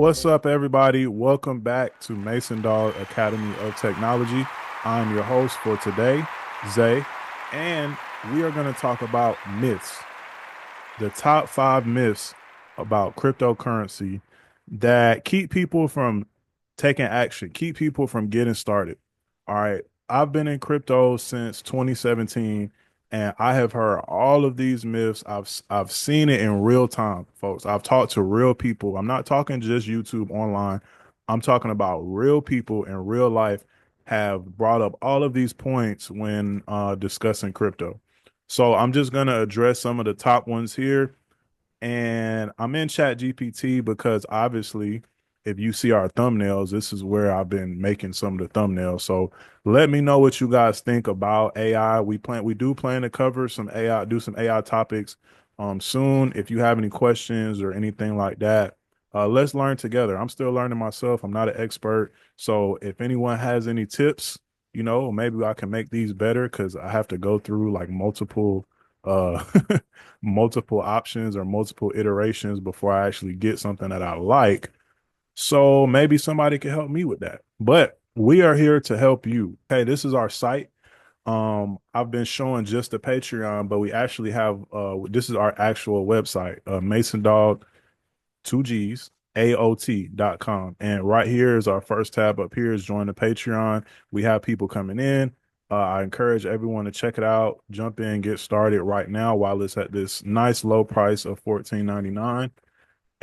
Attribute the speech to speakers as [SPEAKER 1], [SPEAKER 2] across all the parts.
[SPEAKER 1] What's up, everybody? Welcome back to Masondogg Academy of Technology. I'm your host for today, Zay, and we are going to talk about myths, the top 5 myths about cryptocurrency that keep people from taking action, keep people from getting started. All right. I've been in crypto since 2017 and I have heard all of these myths. I've seen it in real time, folks. I've talked to real people. I'm not talking just YouTube online. I'm talking about real people in real life have brought up all of these points when discussing crypto. So I'm just going to address some of the top ones here. And I'm in Chat GPT because obviously, if you see our thumbnails, this is where I've been making some of the thumbnails. So let me know what you guys think about AI. We do plan to cover some AI, do some AI topics soon. If you have any questions or anything like that, let's learn together. I'm still learning myself. I'm not an expert. So if anyone has any tips, maybe I can make these better because I have to go through like multiple uh multiple options or multiple iterations before I actually get something that I like. So maybe somebody can help me with that. But we are here to help you. Okay, this is our site. I've been showing just the Patreon, but we actually have this is our actual website, Masondogg, two G's, AOT.com. And right here is our first tab up here is join the Patreon. We have people coming in. I encourage everyone to check it out, jump in, get started right now while it's at this nice low price of $14.99.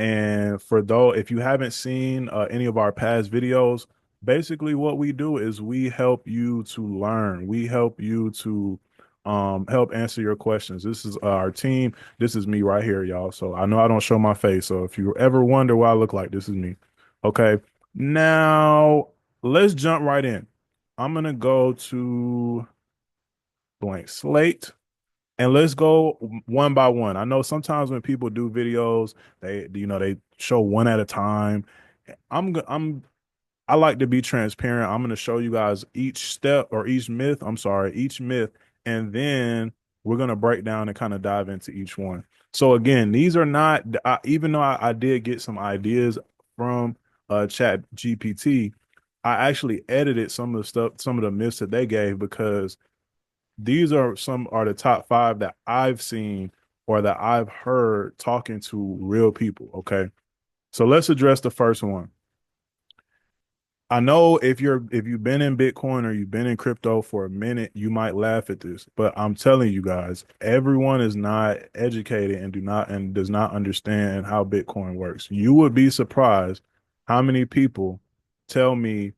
[SPEAKER 1] And for though, if you haven't seen any of our past videos, basically what we do is we help you to learn. We help you to help answer your questions. This is our team. This is me right here, y'all. So I know I don't show my face. So if you ever wonder what I look like, this is me. Okay. Now let's jump right in. I'm gonna go to blank slate. And let's go one by one. I know sometimes when people do videos, they show one at a time. I'm I like to be transparent. I'm going to show you guys each step or each myth. I'm sorry, each myth, and then we're going to break down and kind of dive into each one. So again, these are not even though I did get some ideas from Chat GPT, I actually edited some of the stuff, some of the myths that they gave because these are the top 5 that I've seen or that I've heard talking to real people. Okay. So let's address the first one. I know if you've been in Bitcoin or you've been in crypto for a minute, you might laugh at this, but I'm telling you guys, everyone is not educated and does not understand how Bitcoin works. You would be surprised how many people tell me,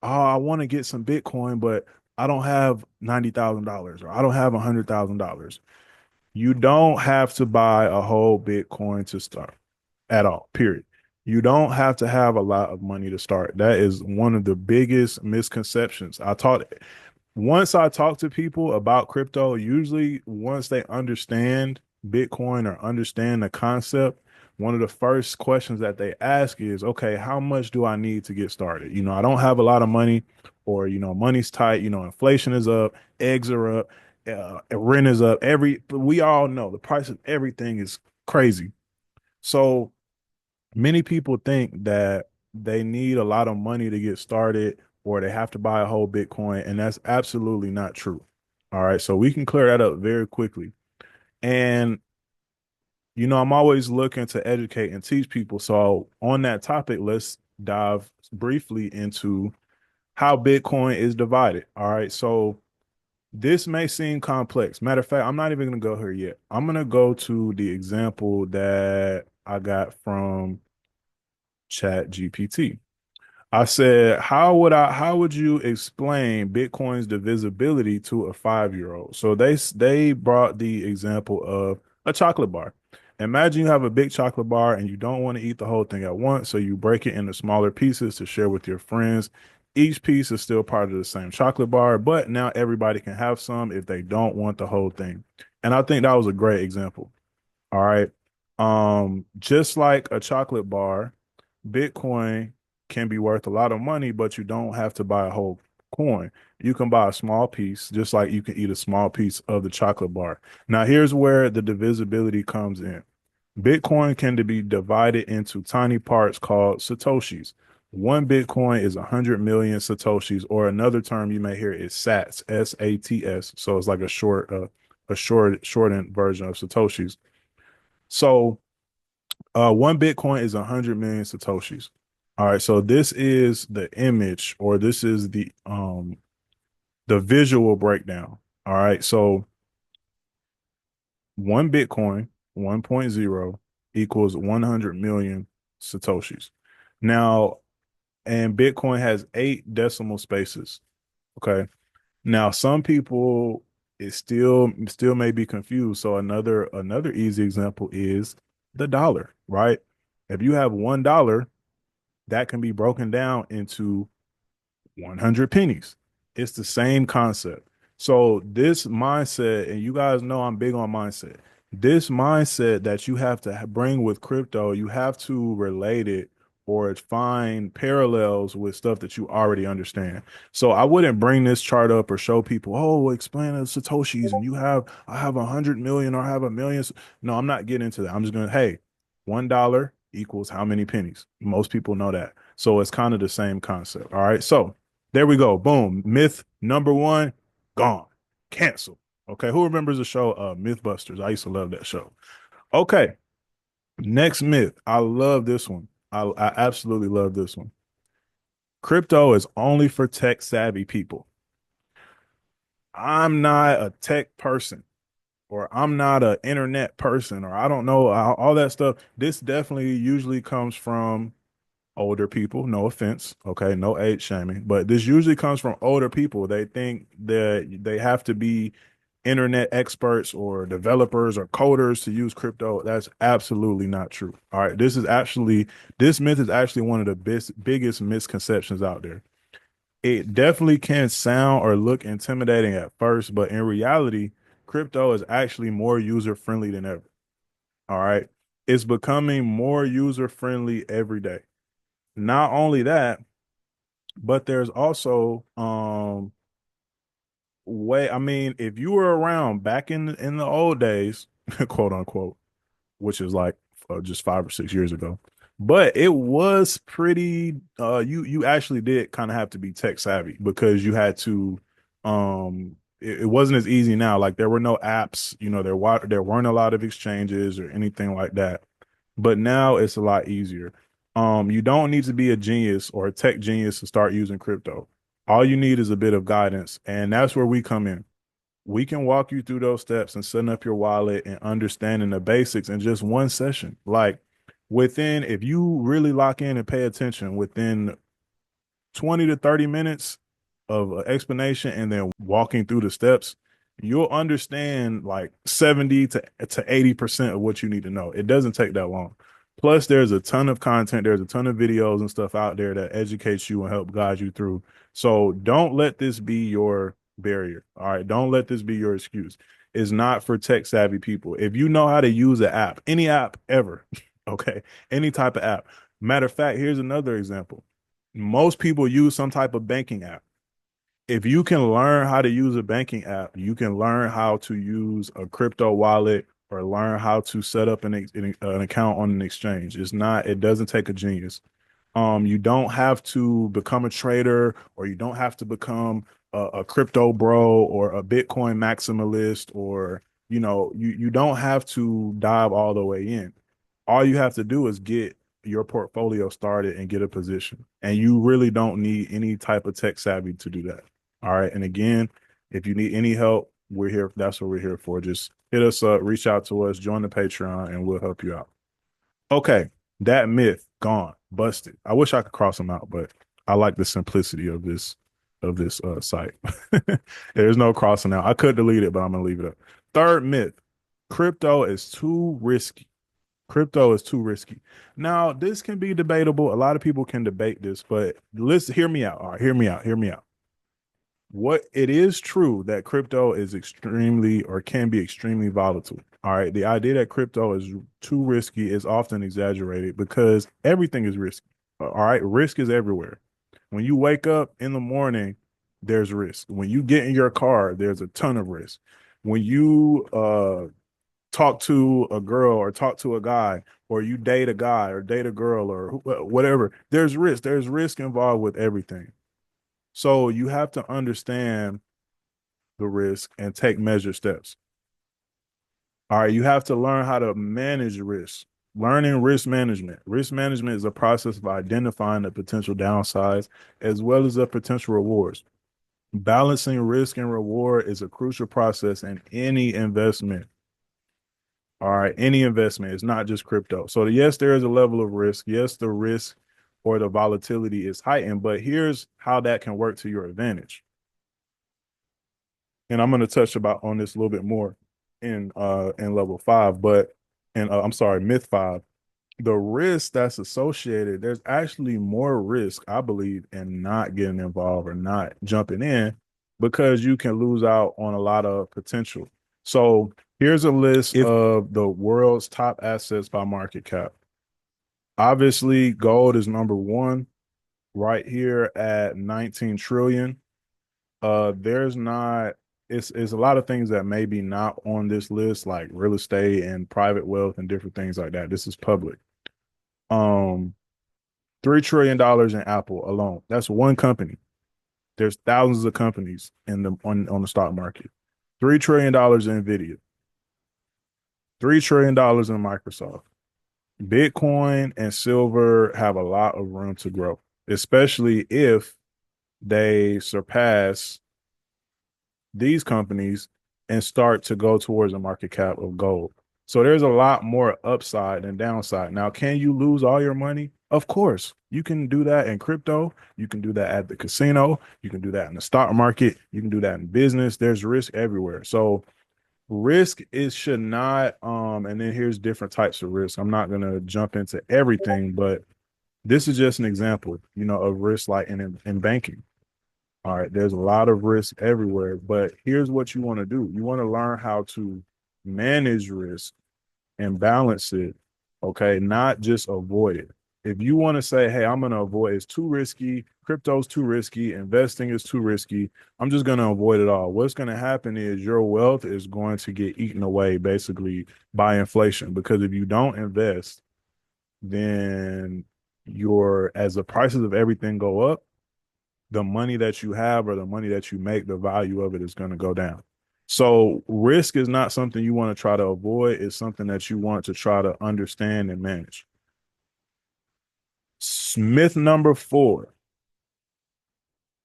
[SPEAKER 1] "Oh, I want to get some Bitcoin, but I don't have $90,000 or I don't have $100,000." You don't have to buy a whole Bitcoin to start at all, period. You don't have to have a lot of money to start. That is one of the biggest misconceptions. Once I talk to people about crypto, usually once they understand Bitcoin or understand the concept, one of the first questions that they ask is, okay, how much do I need to get started? I don't have a lot of money, or, money's tight, inflation is up, eggs are up, rent is up. We all know the price of everything is crazy. So many people think that they need a lot of money to get started or they have to buy a whole Bitcoin, and that's absolutely not true. All right, so we can clear that up very quickly. And I'm always looking to educate and teach people. So on that topic, let's dive briefly into how Bitcoin is divided. All right, so this may seem complex. Matter of fact, I'm not even going to go here yet. I'm going to go to the example that I got from Chat GPT. I said, how would you explain Bitcoin's divisibility to a 5-year-old? So they brought the example of a chocolate bar. Imagine you have a big chocolate bar and you don't want to eat the whole thing at once, so you break it into smaller pieces to share with your friends. Each piece is still part of the same chocolate bar, but now everybody can have some if they don't want the whole thing. And I think that was a great example. All right. Just like a chocolate bar, Bitcoin can be worth a lot of money, but you don't have to buy a whole coin. You can buy a small piece, just like you can eat a small piece of the chocolate bar. Now, here's where the divisibility comes in. Bitcoin can be divided into tiny parts called satoshis. One Bitcoin is 100 million satoshis, or another term you may hear is sats, SATS. So it's like shortened version of satoshis. So one Bitcoin is 100 million satoshis. All right, so this is the image, or this is the visual breakdown. All right, so one Bitcoin 1.0 equals 100 million satoshis. Now, and Bitcoin has 8 decimal spaces. Okay. Now, some people it still may be confused. So another easy example is the dollar, right? If you have $1, that can be broken down into 100 pennies. It's the same concept. So this mindset, and you guys know I'm big on mindset. This mindset that you have to bring with crypto, you have to relate it or find parallels with stuff that you already understand. So I wouldn't bring this chart up or show people, oh, explain the satoshis, and I have 100 million or I have a million. No, I'm not getting into that. I'm just going, hey, $1 equals how many pennies? Most people know that. So it's kind of the same concept. All right. So there we go. Boom. Myth number one, gone. Canceled. Okay. Who remembers the show Mythbusters? I used to love that show. Okay. Next myth. I love this one. I absolutely love this one. Crypto is only for tech savvy people. I'm not a tech person, or I'm not an internet person, or I don't know all that stuff. This definitely usually comes from older people. No offense. Okay. No age shaming, but this usually comes from older people. They think that they have to be internet experts or developers or coders to use crypto. That's absolutely not true. All right. This myth is actually one of the biggest misconceptions out there. It definitely can sound or look intimidating at first, but in reality, crypto is actually more user friendly than ever. All right. It's becoming more user friendly every day. Not only that, but there's also way I mean, if you were around back in the old days, quote unquote, which is like just 5 or 6 years ago, but it was pretty you actually did kind of have to be tech savvy because you had to it wasn't as easy now. Like there were no apps, there weren't a lot of exchanges or anything like that. But now it's a lot easier. You don't need to be a genius or a tech genius to start using crypto. All you need is a bit of guidance, and that's where we come in. We can walk you through those steps and setting up your wallet and understanding the basics in just one session. Like if you really lock in and pay attention within 20 to 30 minutes of explanation and then walking through the steps, you'll understand like 70 to 80% of what you need to know. It doesn't take that long. Plus, there's a ton of content, there's a ton of videos and stuff out there that educates you and help guide you through. So don't let this be your barrier. All right. Don't let this be your excuse. It's not for tech savvy people. If you know how to use an app, any app ever, okay, any type of app. Matter of fact, here's another example. Most people use some type of banking app. If you can learn how to use a banking app, you can learn how to use a crypto wallet or learn how to set up an account on an exchange. It doesn't take a genius. You don't have to become a trader, or you don't have to become a crypto bro or a Bitcoin maximalist, or you don't have to dive all the way in. All you have to do is get your portfolio started and get a position. And you really don't need any type of tech savvy to do that. All right. And again, if you need any help, we're here. That's what we're here for. Just hit us up, reach out to us, join the Patreon, and we'll help you out. Okay, that myth gone, busted. I wish I could cross them out, but I like the simplicity of this site. There's no crossing out. I could delete it, but I'm gonna leave it up. Third myth: crypto is too risky. Crypto is too risky. Now, this can be debatable. A lot of people can debate this, but listen, hear me out. All right, hear me out. Hear me out. What it is true that crypto is extremely or can be extremely volatile. All right. The idea that crypto is too risky is often exaggerated because everything is risky. All right. Risk is everywhere. When you wake up in the morning, there's risk. When you get in your car, there's a ton of risk. When you talk to a girl or talk to a guy, or you date a guy or date a girl or whatever, there's risk. There's risk involved with everything. So you have to understand the risk and take measured steps. All right, you have to learn how to manage risk. Learning risk management. Risk management is a process of identifying the potential downsides as well as the potential rewards. Balancing risk and reward is a crucial process in any investment. All right, any investment is not just crypto. So, yes, there is a level of risk. Yes, the risk or the volatility is heightened, but here's how that can work to your advantage. And I'm going to touch about on this a little bit more in level 5, but and I'm sorry, myth 5. The risk that's associated, there's actually more risk, I believe, in not getting involved or not jumping in because you can lose out on a lot of potential. So here's a list of the world's top assets by market cap. Obviously, gold is number one right here at 19 trillion. There's not it's a lot of things that may be not on this list, like real estate and private wealth and different things like that. This is public. Um, $3 trillion in Apple alone. That's one company. There's thousands of companies in the on the stock market. $3 trillion in Nvidia. $3 trillion in Microsoft. Bitcoin and silver have a lot of room to grow, especially if they surpass these companies and start to go towards a market cap of gold. So there's a lot more upside than downside. Now, can you lose all your money? Of course. You can do that in crypto. You can do that at the casino. You can do that in the stock market. You can do that in business. There's risk everywhere. So risk is should not and then here's different types of risk. I'm not going to jump into everything, but this is just an example, of risk like in banking. All right, there's a lot of risk everywhere, but here's what you want to do. You want to learn how to manage risk and balance it, okay? Not just avoid it. If you want to say, hey, I'm going to avoid, it's too risky, crypto's too risky, investing is too risky, I'm just going to avoid it all. What's going to happen is your wealth is going to get eaten away basically by inflation, because if you don't invest, then as the prices of everything go up, the money that you have or the money that you make, the value of it is going to go down. So risk is not something you want to try to avoid. It's something that you want to try to understand and manage. Myth number 4.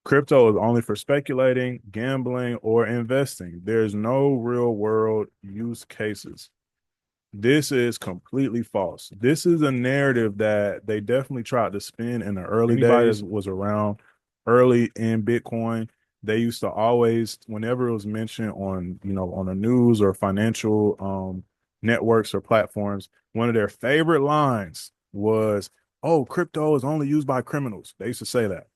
[SPEAKER 1] Crypto is only for speculating, gambling, or investing. There's no real world use cases. This is completely false. This is a narrative that they definitely tried to spin in the early days. Was around early in Bitcoin. They used to always, whenever it was mentioned on the news or financial networks or platforms, one of their favorite lines was, "Oh, crypto is only used by criminals." They used to say that.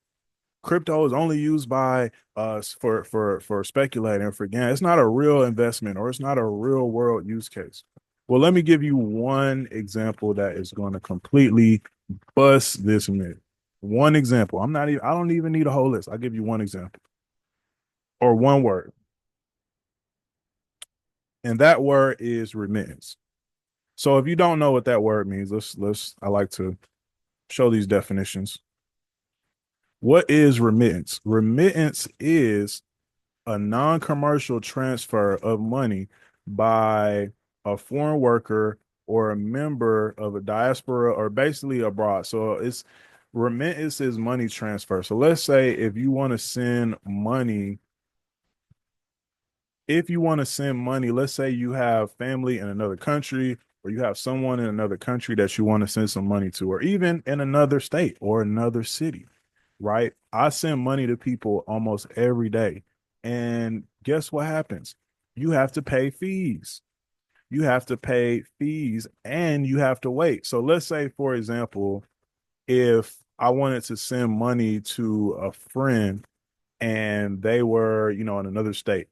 [SPEAKER 1] Crypto is only used by us for speculating or for gambling. It's not a real investment or it's not a real world use case. Well, let me give you one example that is going to completely bust this myth. One example. I don't even need a whole list. I'll give you one example or one word. And that word is remittance. So if you don't know what that word means, I like to show these definitions. What is remittance? Remittance is a non-commercial transfer of money by a foreign worker or a member of a diaspora or basically abroad. So it's remittance is money transfer. So let's say if you want to send money, let's say you have family in another country or you have someone in another country that you want to send some money to, or even in another state or another city, right? I send money to people almost every day. And guess what happens? You have to pay fees. You have to pay fees and you have to wait. So let's say, for example, if I wanted to send money to a friend and they were, in another state.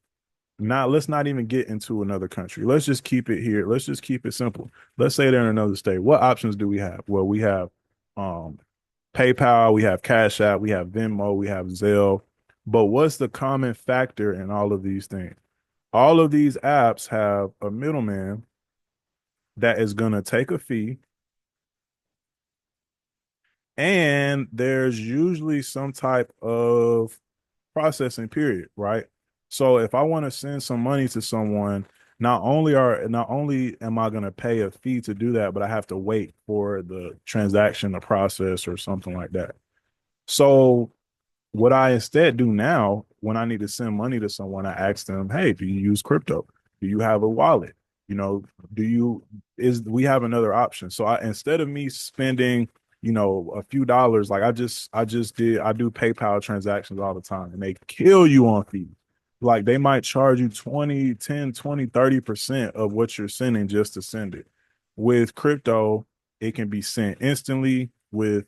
[SPEAKER 1] Now, let's not even get into another country. Let's just keep it here. Let's just keep it simple. Let's say they're in another state. What options do we have? Well, we have um, PayPal, we have Cash App, we have Venmo, we have Zelle. But what's the common factor in all of these things? All of these apps have a middleman that is going to take a fee, and there's usually some type of processing period, right? So if I want to send some money to someone, not only am I going to pay a fee to do that, but I have to wait for the transaction to process or something like that. So what I instead do now when I need to send money to someone, I ask them, "Hey, do you use crypto? Do you have a wallet? You know, do you is we have another option?" So I instead of me spending, a few dollars, like I do PayPal transactions all the time and they kill you on fees. Like they might charge you 20, 10, 20, 30% of what you're sending just to send it. With crypto, it can be sent instantly with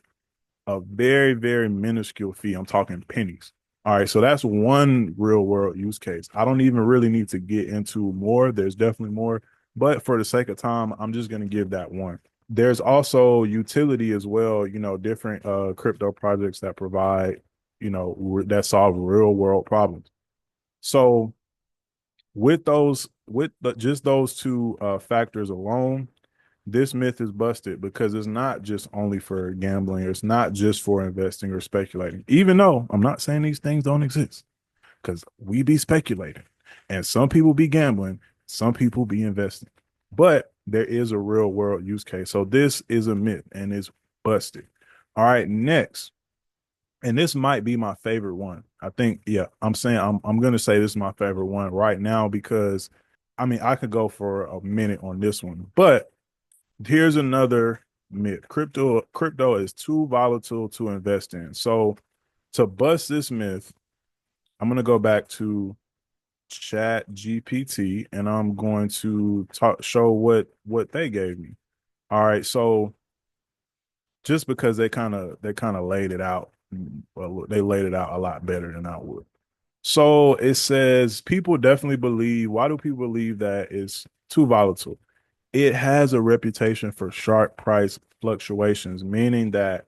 [SPEAKER 1] a very, very minuscule fee. I'm talking pennies. All right, so that's one real world use case. I don't even really need to get into more. There's definitely more, but for the sake of time, I'm just going to give that one. There's also utility as well, different crypto projects that provide, that solve real world problems. So just those two factors alone, this myth is busted because it's not just only for gambling, or it's not just for investing or speculating. Even though I'm not saying these things don't exist, because we be speculating and some people be gambling, some people be investing. But there is a real world use case. So this is a myth and it's busted. All right, next. And this might be my favorite one. I think, yeah, I'm gonna say this is my favorite one right now because I mean I could go for a minute on this one, but here's another myth. Crypto is too volatile to invest in. So to bust this myth, I'm going to go back to Chat GPT and I'm going to show what they gave me. All right, so just because they kind of laid it out, well, they laid it out a lot better than I would. So it says people definitely believe. Why do people believe that it's too volatile? It has a reputation for sharp price fluctuations, meaning that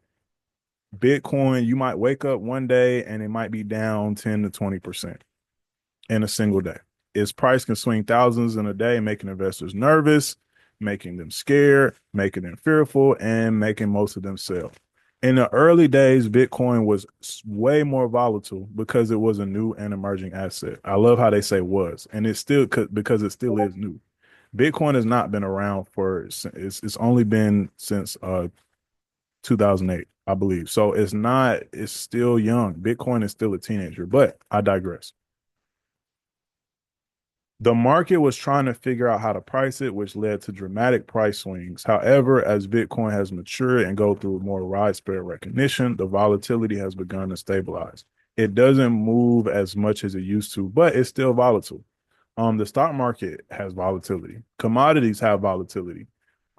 [SPEAKER 1] Bitcoin, you might wake up one day and it might be down 10 to 20% in a single day. Its price can swing thousands in a day, making investors nervous, making them scared, making them fearful, and making most of them sell. In the early days, Bitcoin was way more volatile because it was a new and emerging asset. I love how they say was, and it's still because it still is new. Bitcoin has not been around it's only been since 2008, I believe. So it's still young. Bitcoin is still a teenager, but I digress. The market was trying to figure out how to price it, which led to dramatic price swings. However, as Bitcoin has matured and go through more widespread recognition, the volatility has begun to stabilize. It doesn't move as much as it used to, but it's still volatile. The stock market has volatility. Commodities have volatility.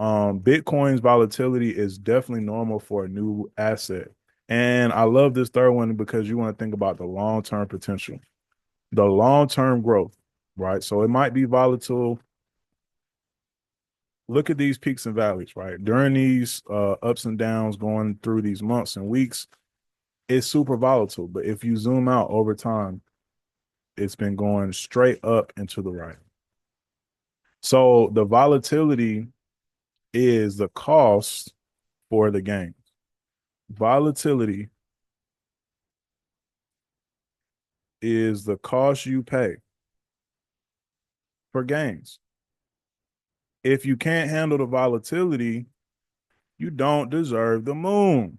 [SPEAKER 1] Bitcoin's volatility is definitely normal for a new asset. And I love this third one because you want to think about the long-term potential, the long-term growth, right? So it might be volatile. Look at these peaks and valleys, right? During these ups and downs going through these months and weeks, it's super volatile. But if you zoom out over time, it's been going straight up and to the right. So the volatility is the cost for the gain. Volatility is the cost you pay for gains. If you can't handle the volatility, you don't deserve the moon.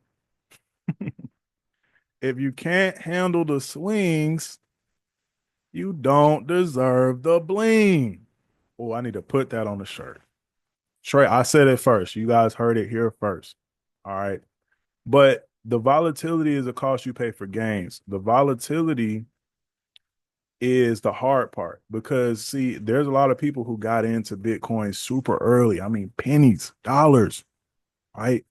[SPEAKER 1] If you can't handle the swings, you don't deserve the bling. Oh, I need to put that on the shirt. Trey, I said it first. You guys heard it here first. All right. But the volatility is a cost you pay for gains. The volatility is the hard part because see, there's a lot of people who got into Bitcoin super early. I mean, pennies, dollars, right?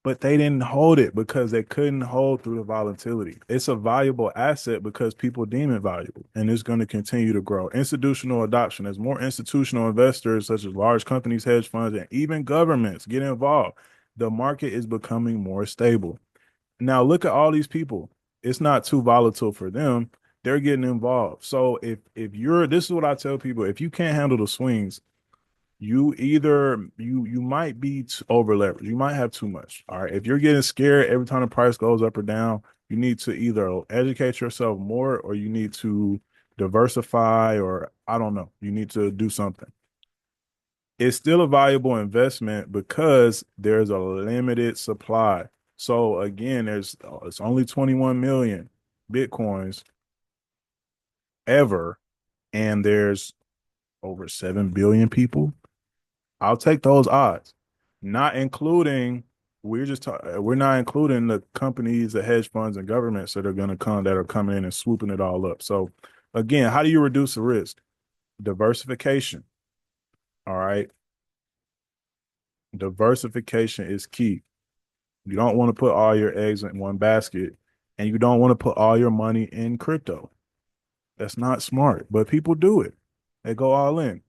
[SPEAKER 1] But they didn't hold it because they couldn't hold through the volatility. It's a valuable asset because people deem it valuable and it's going to continue to grow. Institutional adoption, as more institutional investors, such as large companies, hedge funds, and even governments get involved, the market is becoming more stable. Now, look at all these people. It's not too volatile for them. They're getting involved. So if you're this is what I tell people, if you can't handle the swings, You might be over leveraged. You might have too much. All right. If you're getting scared every time the price goes up or down, you need to either educate yourself more or you need to diversify, or I don't know. You need to do something. It's still a valuable investment because there's a limited supply. So again, it's only 21 million Bitcoins ever, and there's over 7 billion people. I'll take those odds, not including we're not including the companies, the hedge funds, and governments that are coming in and swooping it all up. So again, how do you reduce the risk? Diversification. All right, diversification is key. You don't want to put all your eggs in one basket, and you don't want to put all your money in crypto. That's not smart, but people do it. They go all in.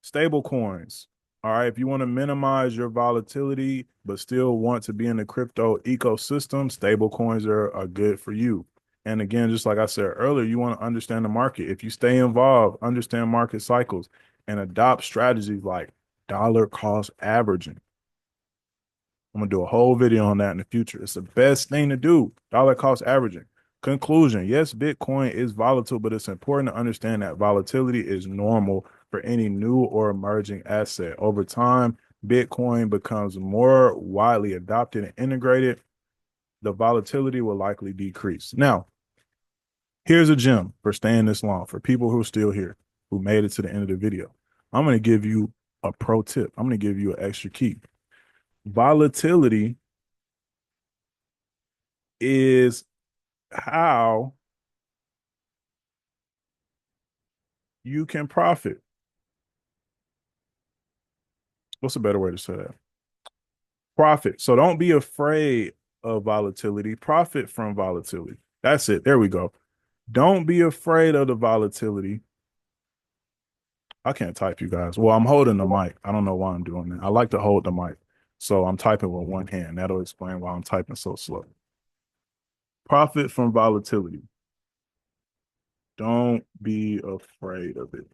[SPEAKER 1] Stable coins. All right. If you want to minimize your volatility, but still want to be in the crypto ecosystem, stable coins are good for you. And again, just like I said earlier, you want to understand the market. If you stay involved, understand market cycles and adopt strategies like dollar cost averaging. I'm gonna do a whole video on that in the future. It's the best thing to do. Dollar cost averaging. Conclusion: yes, Bitcoin is volatile, but it's important to understand that volatility is normal for any new or emerging asset. Over time, Bitcoin becomes more widely adopted and integrated. The volatility will likely decrease. Now, here's a gem for staying this long for people who are still here, who made it to the end of the video. I'm going to give you a pro tip. I'm going to give you an extra key. Volatility is how you can profit. What's a better way to say that? Profit. So don't be afraid of volatility. Profit from volatility. That's it. There we go. Don't be afraid of the volatility. I can't type, you guys. Well, I'm holding the mic. I don't know why I'm doing that. I like to hold the mic. So I'm typing with one hand. That'll explain why I'm typing so slow. Profit from volatility. Don't be afraid of it.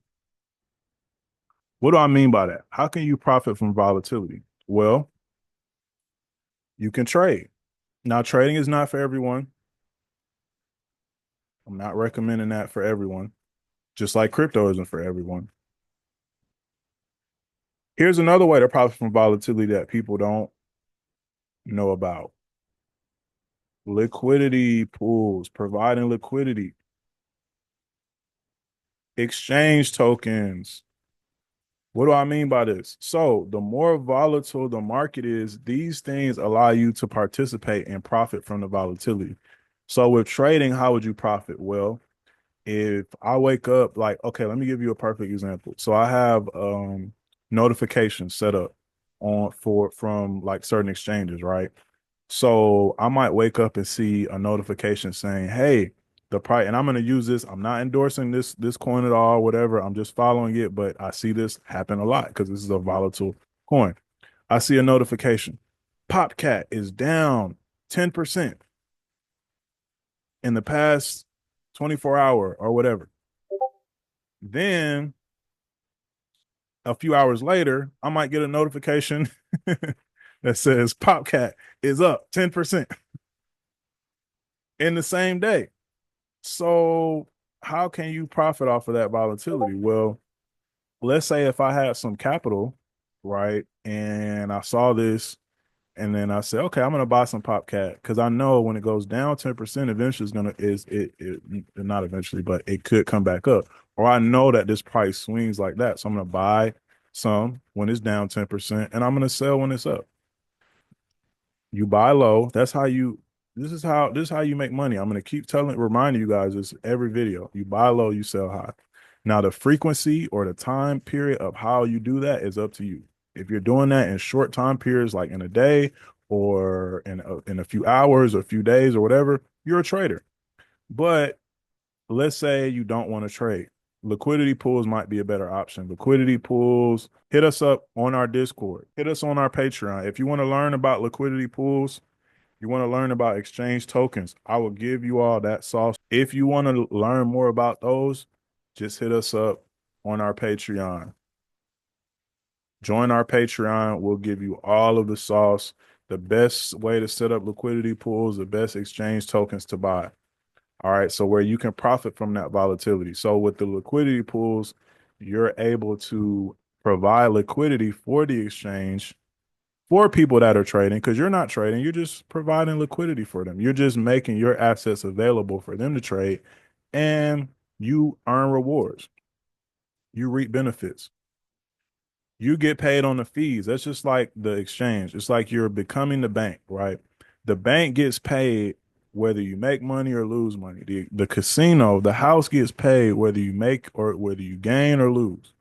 [SPEAKER 1] What do I mean by that? How can you profit from volatility? Well, you can trade. Now, trading is not for everyone. I'm not recommending that for everyone, just like crypto isn't for everyone. Here's another way to profit from volatility that people don't know about: liquidity pools, providing liquidity, exchange tokens. What do I mean by this? So, the more volatile the market is, these things allow you to participate and profit from the volatility. So, with trading, how would you profit? Well, if I wake up, like, okay, let me give you a perfect example. So I have notifications set up on for from like certain exchanges, right? So I might wake up and see a notification saying, "Hey, the price," and I'm going to use this. I'm not endorsing this coin at all, whatever. I'm just following it, but I see this happen a lot because this is a volatile coin. I see a notification. Popcat is down 10% in the past 24 hour or whatever. Then a few hours later, I might get a notification that says Popcat is up 10% in the same day. So, how can you profit off of that volatility? Well, let's say if I had some capital, right, and I saw this, and then I said, okay, I'm gonna buy some Popcat because I know when it goes down 10%, eventually it's gonna is it not eventually, but it could come back up. Or I know that this price swings like that, so I'm gonna buy some when it's down 10%, and I'm gonna sell when it's up. You buy low. That's how you. This is how you make money. I'm gonna keep reminding you guys this every video. You buy low, you sell high. Now the frequency or the time period of how you do that is up to you. If you're doing that in short time periods, like in a day or in a few hours or a few days or whatever, you're a trader. But let's say you don't want to trade. Liquidity pools might be a better option. Liquidity pools, hit us up on our Discord, hit us on our Patreon. If you want to learn about liquidity pools, you want to learn about exchange tokens, I will give you all that sauce. If you want to learn more about those, just hit us up on our Patreon. Join our Patreon. We'll give you all of the sauce, the best way to set up liquidity pools, the best exchange tokens to buy. All right. So where you can profit from that volatility. So with the liquidity pools, you're able to provide liquidity for the exchange for people that are trading, because you're not trading, you're just providing liquidity for them. You're just making your assets available for them to trade, and you earn rewards. You reap benefits. You get paid on the fees. That's just like the exchange. It's like you're becoming the bank, right? The bank gets paid whether you make money or lose money. The casino, the house gets paid whether you make or whether you gain or lose,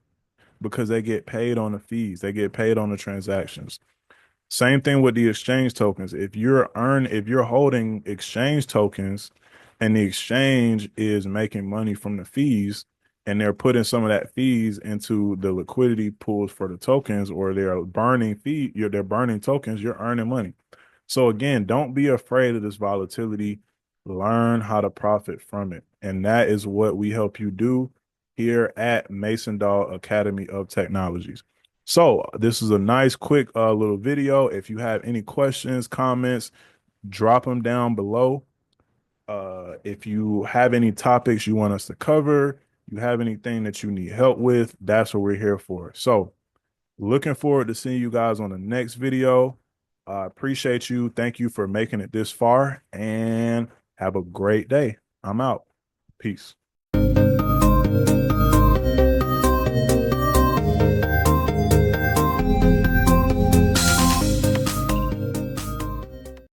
[SPEAKER 1] because they get paid on the fees. They get paid on the transactions. Same thing with the exchange tokens. If you're holding exchange tokens and the exchange is making money from the fees, and they're putting some of that fees into the liquidity pools for the tokens, or they're burning tokens, you're earning money. So again, don't be afraid of this volatility. Learn how to profit from it. And that is what we help you do here at Masondogg Academy of Technologies. So this is a nice, quick little video. If you have any questions, comments, drop them down below. If you have any topics you want us to cover, you have anything that you need help with, that's what we're here for. So looking forward to seeing you guys on the next video. I appreciate you. Thank you for making it this far, and have a great day. I'm out. Peace.